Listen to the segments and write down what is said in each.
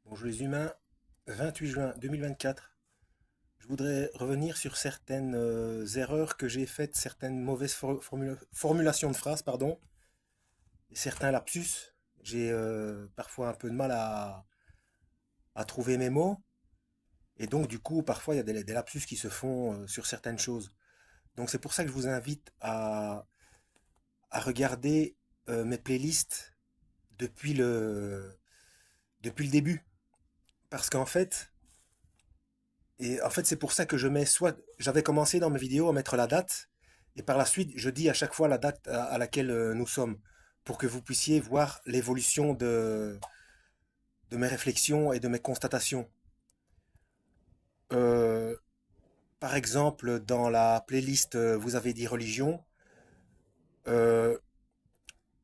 Bonjour les humains, 28 juin 2024. Je voudrais revenir sur certaines erreurs que j'ai faites, certaines mauvaises formulations de phrases, pardon, et certains lapsus. J'ai parfois un peu de mal à trouver mes mots, et donc du coup, parfois il y a des lapsus qui se font sur certaines choses. Donc c'est pour ça que je vous invite à regarder mes playlists depuis depuis le début. Parce qu'en fait, c'est pour ça que je mets soit, j'avais commencé dans mes vidéos à mettre la date, et par la suite, je dis à chaque fois la date à laquelle nous sommes, pour que vous puissiez voir l'évolution de mes réflexions et de mes constatations. Euh, Par exemple, dans la playlist Vous avez dit religion, euh,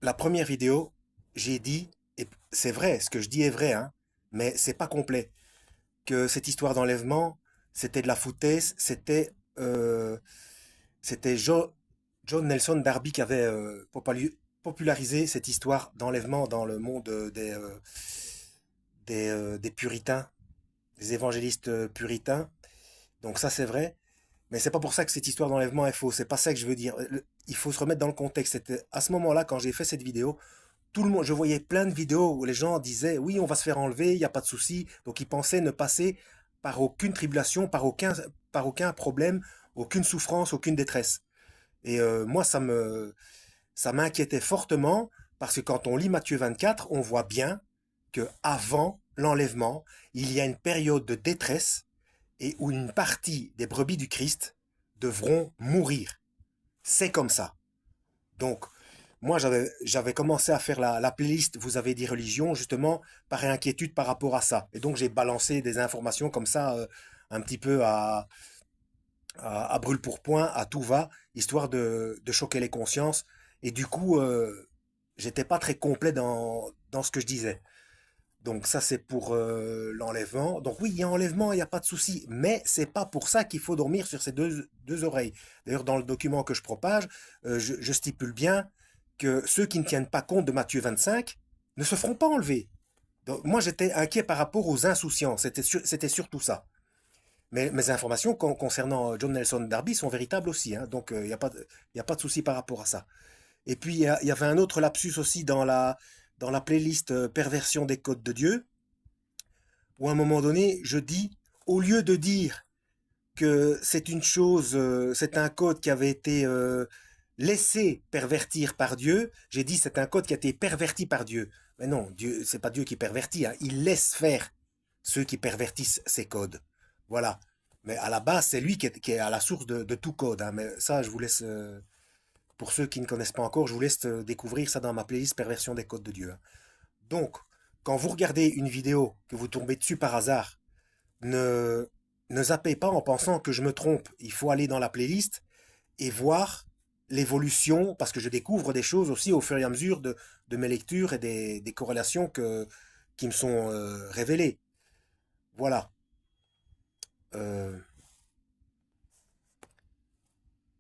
la première vidéo, j'ai dit, et c'est vrai, ce que je dis est vrai, hein, mais c'est pas complet, que cette histoire d'enlèvement, c'était de la foutaise, euh, c'était John Nelson Darby qui avait popularisé cette histoire d'enlèvement dans le monde des puritains, des évangélistes puritains. Donc ça c'est vrai, mais c'est pas pour ça que cette histoire d'enlèvement est fausse. C'est pas ça que je veux dire. Il faut se remettre dans le contexte. C'était à ce moment-là quand j'ai fait cette vidéo, tout le monde, je voyais plein de vidéos où les gens disaient oui on va se faire enlever, il n'y a pas de souci. Donc ils pensaient ne passer par aucune tribulation, par aucun problème, aucune souffrance, aucune détresse. Et moi, ça m'inquiétait fortement parce que quand on lit Matthieu 24, on voit bien que avant l'enlèvement, il y a une période de détresse et où une partie des brebis du Christ devront mourir. C'est comme ça. Donc, moi, j'avais commencé à faire la playlist Vous avez dit religion, justement, par inquiétude par rapport à ça. Et donc, j'ai balancé des informations comme ça, un petit peu à brûle-pourpoint, à tout va, histoire de choquer les consciences. Et du coup, j'étais pas très complet dans ce que je disais. Donc ça, c'est pour l'enlèvement. Donc oui, il y a enlèvement, il n'y a pas de souci. Mais c'est pas pour ça qu'il faut dormir sur ses deux oreilles. D'ailleurs, dans le document que je propage, je stipule bien que ceux qui ne tiennent pas compte de Matthieu 25 ne se feront pas enlever. Donc, moi, j'étais inquiet par rapport aux insouciants. C'était surtout ça. Mais mes informations concernant John Nelson Darby sont véritables aussi, hein, donc il n'y a pas y a pas de souci par rapport à ça. Et puis il y avait un autre lapsus aussi dans la playlist Perversion des codes de Dieu, où à un moment donné, je dis, au lieu de dire que c'est une chose, c'est un code qui avait été laissé pervertir par Dieu, j'ai dit c'est un code qui a été perverti par Dieu. Mais non, Dieu, c'est pas Dieu qui pervertit, hein, il laisse faire ceux qui pervertissent ces codes. Voilà. Mais à la base, c'est lui qui est à la source de tout code, hein. Mais ça, je vous laisse, pour ceux qui ne connaissent pas encore, je vous laisse découvrir ça dans ma playlist Perversion des codes de Dieu, hein. Donc, quand vous regardez une vidéo, que vous tombez dessus par hasard, ne, ne zappez pas en pensant que je me trompe. Il faut aller dans la playlist et voir l'évolution, parce que je découvre des choses aussi au fur et à mesure de mes lectures et des corrélations qui me sont révélées. Voilà. Euh,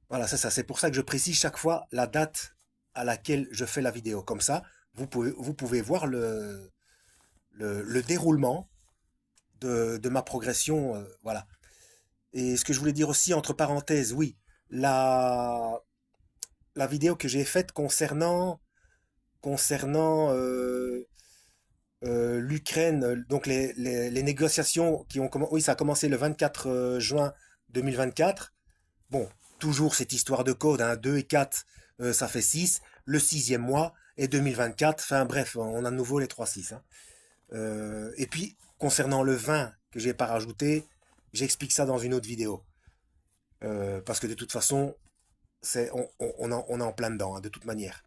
voilà, c'est ça. C'est pour ça que je précise chaque fois la date à laquelle je fais la vidéo. Comme ça, vous pouvez voir le déroulement de ma progression. Voilà. Et ce que je voulais dire aussi, entre parenthèses, oui, la, la vidéo que j'ai faite concernant l'Ukraine, donc les négociations qui ont commencé, oui, ça a commencé le 24 juin 2024. Bon, toujours cette histoire de code, hein, 2 et 4, ça fait 6, le sixième mois, et 2024, enfin bref, on a de nouveau les 3-6, hein. Et puis, concernant le vin que j'ai pas rajouté, j'explique ça dans une autre vidéo. Parce que de toute façon, on est en plein dedans, hein, de toute manière.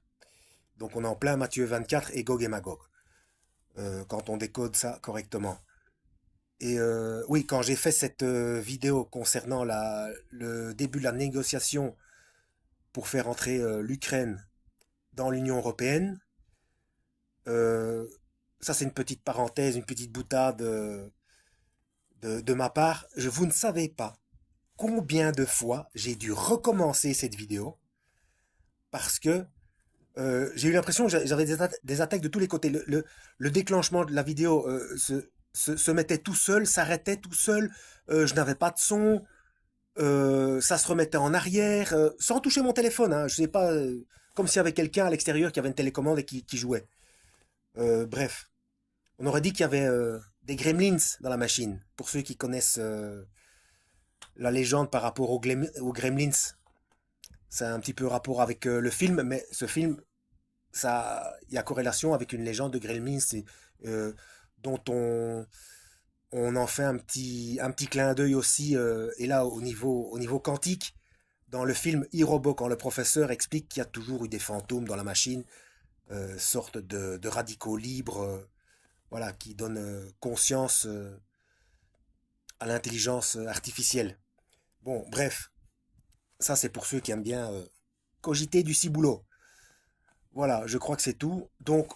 Donc on est en plein Matthieu 24 et Gog et Magog, quand on décode ça correctement. Et oui, quand j'ai fait cette vidéo concernant le début de la négociation pour faire entrer l'Ukraine dans l'Union européenne, euh, ça c'est une petite parenthèse, une petite boutade de ma part. Vous ne savez pas combien de fois j'ai dû recommencer cette vidéo parce que j'ai eu l'impression que j'avais des attaques de tous les côtés. Le déclenchement de la vidéo se mettait tout seul, s'arrêtait tout seul, je n'avais pas de son, ça se remettait en arrière, sans toucher mon téléphone, hein, je sais pas, comme s'il y avait quelqu'un à l'extérieur qui avait une télécommande et qui jouait. Bref, on aurait dit qu'il y avait des gremlins dans la machine, pour ceux qui connaissent la légende par rapport aux gremlins. C'est un petit peu rapport avec le film, mais ce film, ça, il y a corrélation avec une légende de gremlins euh, dont on en fait un petit clin d'œil aussi, et là au niveau quantique, dans le film iRobot, quand le professeur explique qu'il y a toujours eu des fantômes dans la machine, sorte de radicaux libres, voilà, qui donnent conscience à l'intelligence artificielle. Bon, bref, ça c'est pour ceux qui aiment bien cogiter du ciboulot. Voilà, je crois que c'est tout. Donc,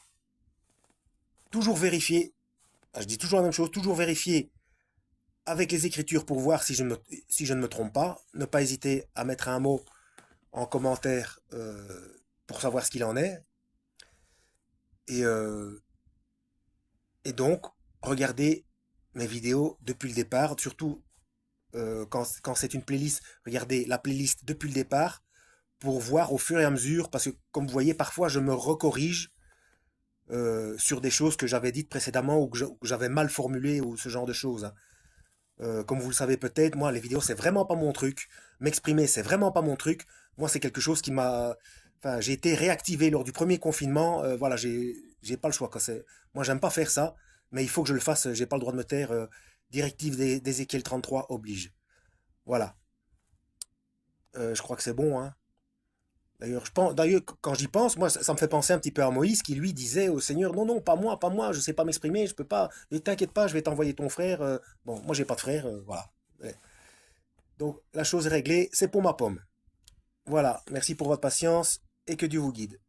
toujours vérifier, ah, je dis toujours la même chose, toujours vérifier avec les écritures pour voir si je ne me trompe pas. Ne pas hésiter à mettre un mot en commentaire pour savoir ce qu'il en est. Et, euh, et donc, regardez mes vidéos depuis le départ, surtout quand c'est une playlist, regardez la playlist depuis le départ pour voir au fur et à mesure, parce que comme vous voyez, parfois je me recorrige sur des choses que j'avais dites précédemment ou que j'avais mal formulées ou ce genre de choses, hein. Comme vous le savez peut-être, moi les vidéos c'est vraiment pas mon truc. M'exprimer c'est vraiment pas mon truc. Moi c'est quelque chose qui m'a... Enfin, j'ai été réactivé lors du premier confinement. Voilà, j'ai pas le choix, quoi. Moi j'aime pas faire ça, mais il faut que je le fasse. J'ai pas le droit de me taire. Directive d'Ézéchiel 33 oblige. Voilà. Je crois que c'est bon, hein. D'ailleurs, quand j'y pense, moi, ça me fait penser un petit peu à Moïse qui lui disait au Seigneur, non, non, pas moi, je sais pas m'exprimer, je peux pas. Ne t'inquiète pas, je vais t'envoyer ton frère. Bon, moi, j'ai pas de frère, voilà. Ouais. Donc, la chose est réglée, c'est pour ma pomme. Voilà. Merci pour votre patience et que Dieu vous guide.